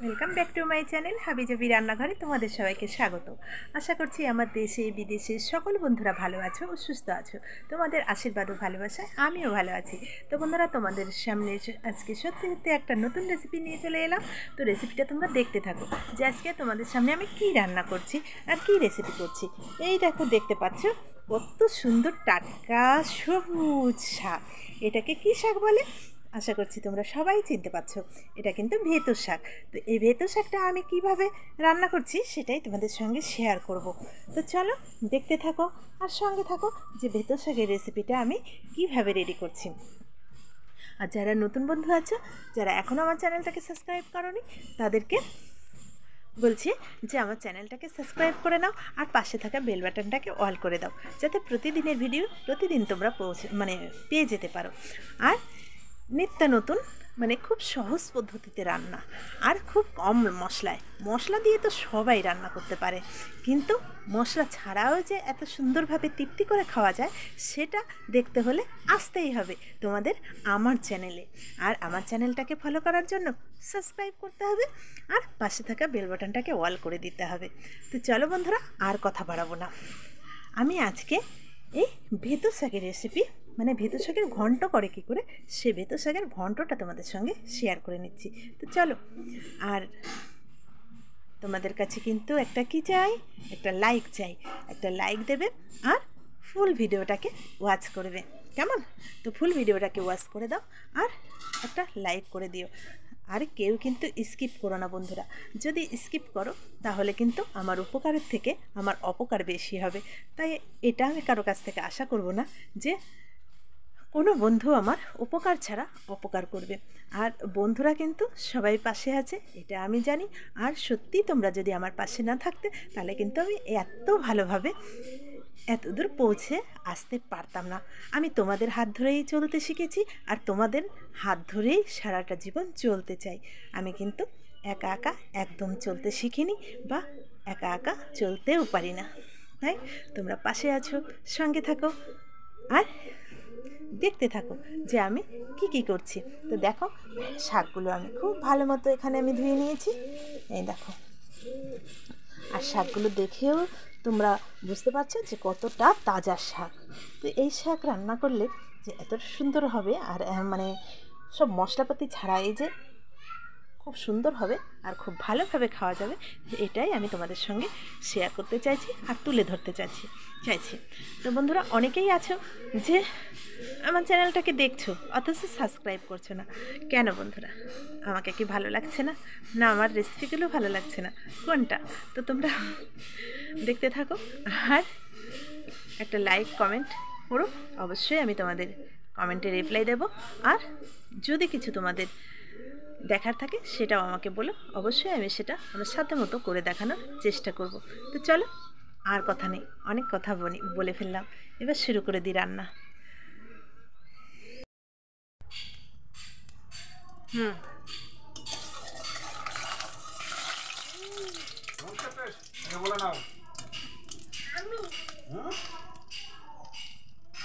Welcome back to my channel হাবিজাবি রান্নাঘরে তোমাদের সবাইকে স্বাগত। আশা করছি আমার দেশে বিদেশে সকল বন্ধুরা ভালো আছো ও সুস্থ আছো। তোমাদের আশীর্বাদ ও ভালোবাসায় আমিও ভালো আছি। তো বন্ধুরা, তোমাদের সামনে আজকে সত্যি সত্যি একটা নতুন রেসিপি নিয়ে চলে এলাম। তো রেসিপিটা তোমরা দেখতে থাকো যে আজকে তোমাদের সামনে আমি কি রান্না করছি আর কি রেসিপি করছি। এই দেখো, দেখতে পাচ্ছ কত সুন্দর টাটকা সবুজ শাক। এটাকে কি শাক বলে আশা করছি তোমরা সবাই চিনতে পারছো। এটা কিন্তু ভেতর শাক। তো এই ভেতর শাকটা আমি কিভাবে রান্না করছি সেটাই তোমাদের সঙ্গে শেয়ার করব। তো চলো দেখতে থাকো আর সঙ্গে থাকো যে ভেতর শাকের রেসিপিটা আমি কিভাবে রেডি করছি। আর যারা নতুন বন্ধু আছো, যারা এখনও আমার চ্যানেলটাকে সাবস্ক্রাইব করোনি, তাদেরকে বলছি যে আমার চ্যানেলটাকে সাবস্ক্রাইব করে নাও আর পাশে থাকা বেল বাটনটাকে অল করে দাও, যাতে প্রতিদিনের ভিডিও প্রতিদিন তোমরা পেয়ে যেতে পারো। আর নিত্য নতুন খুব সহজ পদ্ধতিতে রান্না আর খুব কম মশলা দিয়ে তো সবাই রান্না করতে পারে, কিন্তু মশলা ছাড়াও যে এত সুন্দরভাবে তৃপ্তি করে খাওয়া যায় সেটা দেখতে হলে আসতেই হবে তোমাদের আমার চ্যানেলে। আর আমার চ্যানেলটাকে ফলো করার জন্য সাবস্ক্রাইব করতে হবে আর পাশে থাকা বেল বাটনটাকে অল করে দিতে হবে। তো চলো বন্ধুরা, আর কথা বাড়াবো না, আমি আজকে এই ভেতর শাকের রেসিপি ভেতর শাকের ঘন্ট করে কী করে সে ভেতর শাকের ঘন্টটা তোমাদের সঙ্গে শেয়ার করে নিচ্ছি। তো চলো, আর তোমাদের কাছে কিন্তু একটা কি চাই, একটা লাইক চাই। একটা লাইক দেবে আর ফুল ভিডিওটাকে ওয়াচ করবে, কেমন? তো ফুল ভিডিওটাকে ওয়াচ করে দাও আর একটা লাইক করে দিও। আর কেউ কিন্তু স্কিপ করো না বন্ধুরা, যদি স্কিপ করো তাহলে কিন্তু আমার উপকারের থেকে আমার অপকার বেশি হবে। তাই এটা আমি কারো কাছ থেকে আশা করব না যে কোনো বন্ধু আমার উপকার ছাড়া অপকার করবে। আর বন্ধুরা কিন্তু সবাই পাশে আছে, এটা আমি জানি। আর সত্যি তোমরা যদি আমার পাশে না থাকতে তাহলে কিন্তু আমি এত ভালোভাবে এত দূর পৌঁছে আসতে পারতাম না। আমি তোমাদের হাত ধরেই চলতে শিখেছি আর তোমাদের হাত ধরেই সারাটা জীবন চলতে চাই। আমি কিন্তু একা একা একদম চলতে শিখিনি বা একা একা চলতেও পারি না। তাই তোমরা পাশে আছো, সঙ্গে থাকো আর দেখতে থাকো যে আমি কি করছি। তো দেখো, শাকগুলো আমি খুব ভালো মতো এখানে আমি ধুয়ে নিয়েছি, এই দেখো। আর শাকগুলো দেখেও তোমরা বুঝতে পারছো যে কতটা তাজা শাক। তো এই শাক রান্না করলে যে এত সুন্দর হবে আর সব মশলাপাতি ছাড়াই যে খুব সুন্দর হবে আর খুব ভালোভাবে খাওয়া যাবে, এটাই আমি তোমাদের সঙ্গে শেয়ার করতে চাইছি আর তুলে ধরতে চাইছি। তো বন্ধুরা, অনেকেই আছো যে আমার চ্যানেলটাকে দেখছো অথচ সাবস্ক্রাইব করছো না। কেন বন্ধুরা? আমাকে কি ভালো লাগছে না, না আমার রেসিপিগুলো ভালো লাগছে না, কোনটা? তো তোমরা দেখতে থাকো আর একটা লাইক কমেন্ট করো। অবশ্যই আমি তোমাদের কমেন্টে রিপ্লাই দেব। আর যদি কিছু তোমাদের দেখার থাকে সেটাও আমাকে বলো, অবশ্যই আমি সেটা আমার সাধ্য মতো করে দেখানোর চেষ্টা করব। তো চলো, আর কথা নেই, অনেক কথা বলে ফেললাম, এবার শুরু করে দিই রান্না।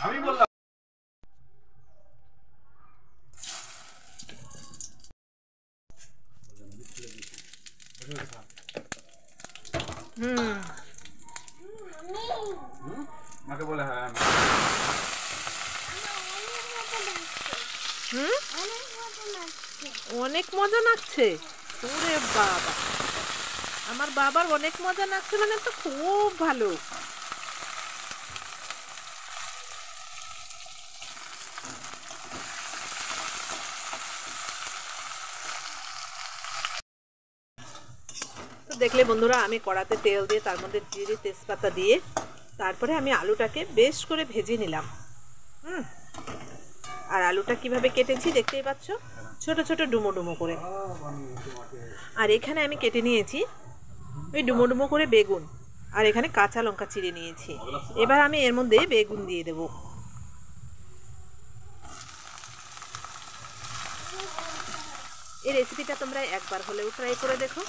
আমি বললাম মাকে বলে হ্যাঁ অনেক মজা লাগছে। ওরে বাবা, আমার বাবার অনেক মজা লাগছে, তো খুব ভালো। তো দেখলে বন্ধুরা, আমি কড়াতে তেল দিয়ে তার মধ্যে জিরে তেজপাতা দিয়ে তারপরে আমি আলুটাকে বেশ করে ভেজে নিলাম। আর আলুটা কিভাবে কেটেছি দেখতেই পাচ্ছ, ছোট ছোট ডুমো ডুমো করে। আর এখানে আমি কেটে নিয়েছি ওই ডুমো ডুমো করে বেগুন, আর এখানে কাঁচা লঙ্কা চিড়ে নিয়েছি। এবার আমি এর মধ্যে বেগুন দিয়ে দেব। এই রেসিপিটা তোমরা একবার হলেও ট্রাই করে দেখো।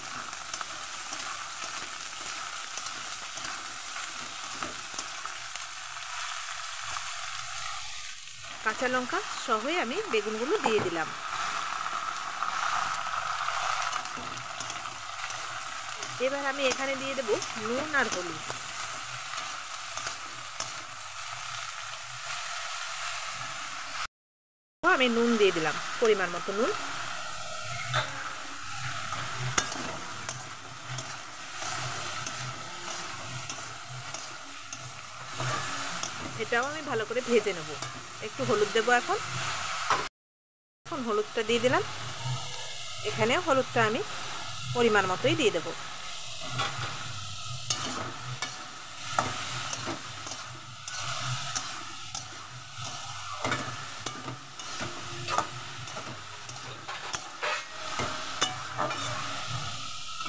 কাঁচা লঙ্কা সহই আমি বেগুনগুলো দিয়ে দিলাম। এবার আমি এখানে দিয়ে দেবো নুন আর হলুদ। আমি নুন দিয়ে দিলাম, পরিমাণ মতো নুন। এটাও আমি ভালো করে ভেজে নেব। একটু হলুদ দেবো এখন। হলুদটা দিয়ে দিলাম। এখানে হলুদটা আমি পরিমাণ মতোই দিয়ে দেবো।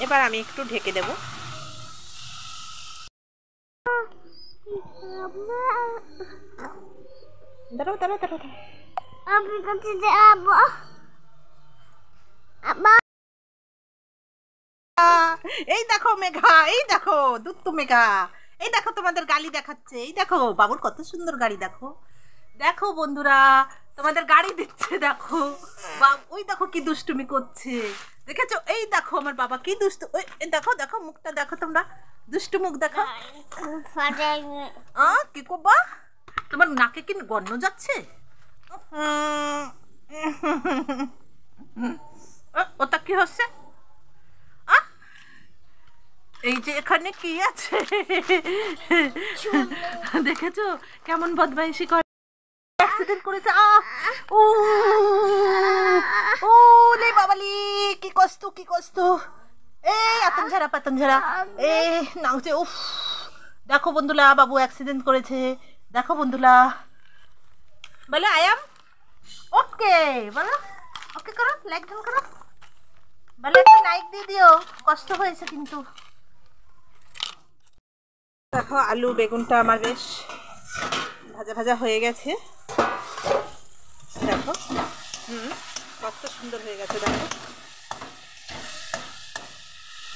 এবার আমি একটু ঢেকে দেব। দাঁড়াও দাঁড়াও দাঁড়াও দাঁড়াও। এই দেখো মেঘা, এই দেখো দুত্তু মেঘা, এই দেখো তোমাদের গাড়ি দেখাচ্ছে। এই দেখো বাবুর কত সুন্দর গাড়ি, দেখো দেখো বন্ধুরা, তোমাদের গাড়ি দিচ্ছে। দেখো ওই দেখো কি দুষ্টুমি করছে, দেখেছো? এই দেখো আমার বাবা কি দুষ্টু। ওই দেখো দেখো মুখটা দেখো তোমরা, দুষ্টু মুখ দেখো। কি করবা? তোমার নাকে কি গন্ধ যাচ্ছে? ওটা কি হচ্ছে? এই যে এখানে কি আছে দেখেছো কেমন বদমাইশি করে, অ্যাক্সিডেন্ট করেছে। ও ও লে বাবালি, কি কষ্ট কি কষ্ট। এই আতনঝাড়া পাতনঝাড়া, এই নাওছে। উফ, দেখো বন্ধুরা বাবু অ্যাক্সিডেন্ট করেছে। দেখো বন্ধুরা, বলো আই এম ওকে, বলো ওকে করো, লাইক ডান করো, বলো একটা লাইক দিয়ে দিও, কষ্ট হয়েছে কিন্তু। দেখো আলু বেগুনটা আমার বেশ ভাজা ভাজা হয়ে গেছে। দেখো কত সুন্দর হয়ে গেছে। দেখো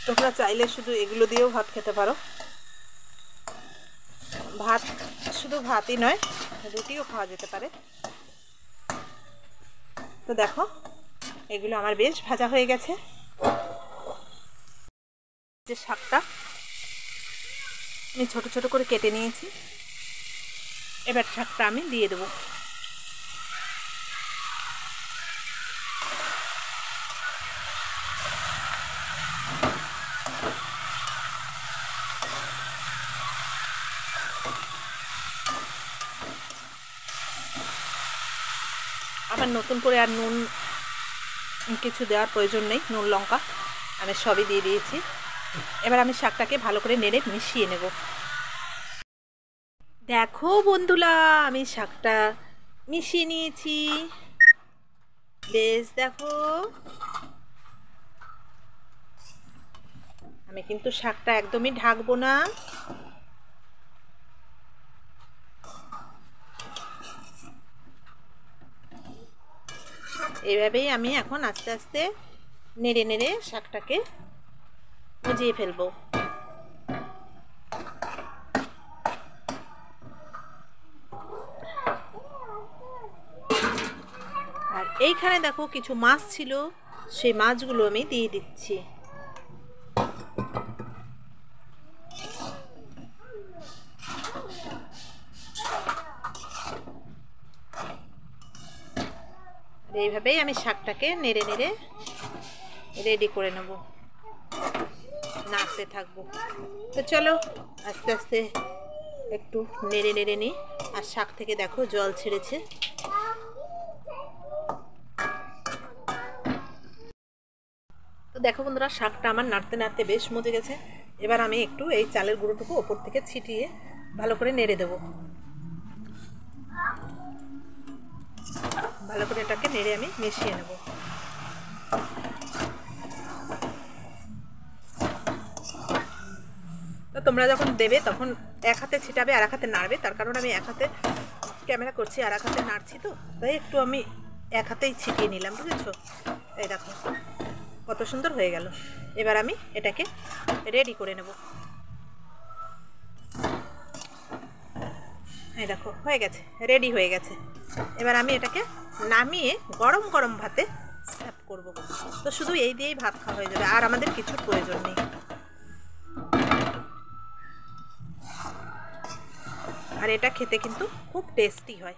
তোমরা চাইলে শুধু এগুলো দিয়েও ভাত খেতে পারো। ভাত শুধু ভাতই নয়, রুটিও খাওয়া যেতে পারে। তো দেখো এগুলো আমার বেশ ভাজা হয়ে গেছে। যে শাকটা আমি ছোট ছোট করে কেটে নিয়েছি, এবার শাকটা আমি দিয়ে দেবো। আবার নতুন করে আর নুন কিছু দেওয়ার প্রয়োজন নেই, নুন লঙ্কা আমি সবই দিয়ে দিয়েছি। এবার আমি শাকটাকে ভালো করে নেড়ে মিশিয়ে নেব। দেখো বন্ধুরা আমি শাকটা মিশিয়ে নিয়েছি বেশ। দেখো আমি কিন্তু শাকটা একদমই ঢাকবো না, এইভাবেই আমি এখন আস্তে আস্তে নেড়ে নেড়ে শাকটাকে মজিয়ে ফেলবো। আর এইখানে দেখো কিছু মাছ ছিল, সেই মাছগুলো আমি দিয়ে দিচ্ছি। এইভাবেই আমি শাকটাকে নেড়ে নেড়ে রেডি করে নেব, নাড়তে থাকবো। তো চলো আস্তে আস্তে একটু নেড়ে নেড়ে নিই। আর শাক থেকে দেখো জল ছেড়েছে। তো দেখো বন্ধুরা শাকটা আমার নাড়তে নাড়তে বেশ মজে গেছে। এবার আমি একটু এই চালের গুঁড়োটুকু ওপর থেকে ছিটিয়ে ভালো করে নেড়ে দেবো। ভালো করে এটাকে নেড়ে আমি মিশিয়ে নেব। তো তোমরা যখন দেবে তখন এক হাতে ছিটাবে আর এক হাতে নাড়বে, তার কারণ আমি এক হাতে ক্যামেরা করছি আর এক হাতে নাড়ছি, তো তাই একটু আমি এক হাতেই ছিটিয়ে নিলাম, বুঝেছো? এই দেখো কত সুন্দর হয়ে গেল। এবার আমি এটাকে রেডি করে নেব। এই দেখো হয়ে গেছে, রেডি হয়ে গেছে। এবার আমি এটাকে নামিয়ে গরম গরম ভাতে সার্ভ করব। তো শুধু এই দিয়েই ভাত খাওয়া হয়ে যাবে, আর আমাদের কিছুর প্রয়োজন নেই। আর এটা খেতে কিন্তু খুব টেস্টি হয়।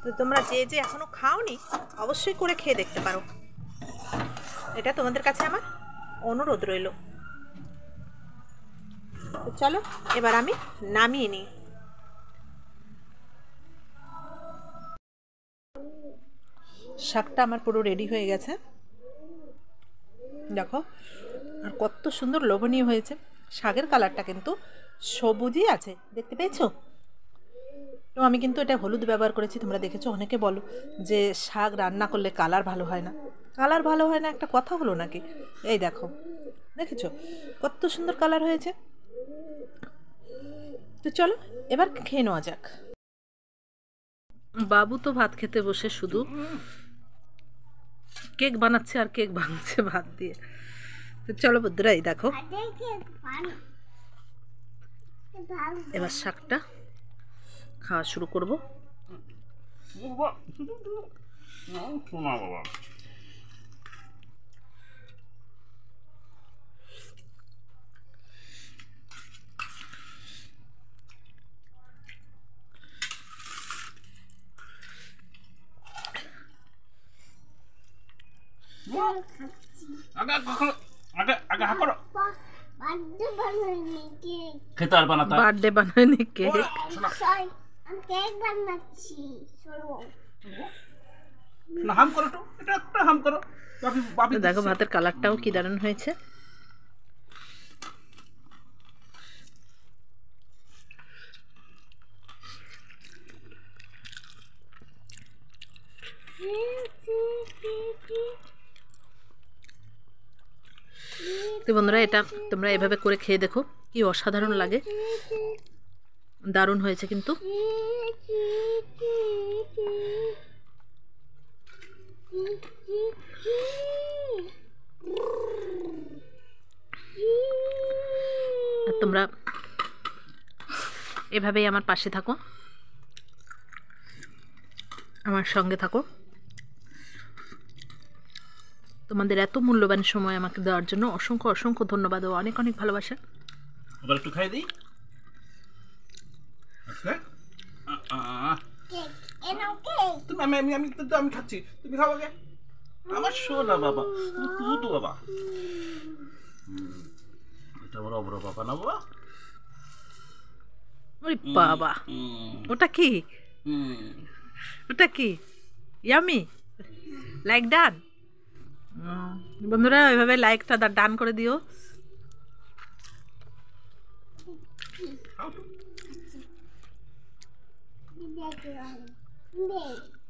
তো তোমরা যে যে এখনও খাওনি অবশ্যই করে খেয়ে দেখতে পারো। এটা তোমাদের কাছে আমার অনুরোধ রইল। তো চলো এবার আমি নামিয়ে নিই। শাকটা আমার পুরো রেডি হয়ে গেছে, দেখো। আর কত সুন্দর লোভনীয় হয়েছে। শাকের কালারটা কিন্তু সবুজই আছে, দেখতে পেয়েছো? তো আমি কিন্তু এটা হলুদ ব্যবহার করেছি। তোমরা দেখেছো, অনেকে বলো যে শাক রান্না করলে কালার ভালো হয় না। কালার ভালো হয় না একটা কথা হলো নাকি? এই দেখো, দেখেছো কত সুন্দর কালার হয়েছে। তো চলো এবার খেয়ে নেওয়া যাক। বাবু তো ভাত খেতে বসে শুধু কেক বানাচ্ছে আর কেক ভাঙছে ভাত দিয়ে। তো চলো বন্ধুরা, এই দেখো এবার শাকটা খাওয়া শুরু করব। শোনা বাবা, আগে আগে আগে হা করো। খেতে আর বানাতে বার্থডে বানায়নি কেক। না, হাম করো তো, এটা একটা হাম করো। বাপি বাপি তো দেখো ভাতের কালারটাও কি দারুণ হয়েছে। তো বন্ধুরা, এটা তোমরা এভাবে করে খেয়ে দেখো, কি অসাধারণ লাগে। দারুণ হয়েছে কিন্তু। আর তোমরা এভাবেই আমার পাশে থাকো, আমার সঙ্গে থাকো। তোমাদের এত মূল্যবান সময় আমাকে দেওয়ার জন্য অসংখ্য অসংখ্য ধন্যবাদ ও অনেক অনেক ভালোবাসা। এবার একটু খাই দিই। আচ্ছা, তুমি আমি আমি আমি তো আমি খাচ্ছি, তুমি খাও আগে। আমার শোনা বাবা, তুই বাবা, এটা বড় বড় বাবা না বাবা। ওরে বাবা, ওটা কি? ওটা কি? Yummy like done. বন্ধুরা, এভাবে লাইকটা ডান করে দিও। Bye.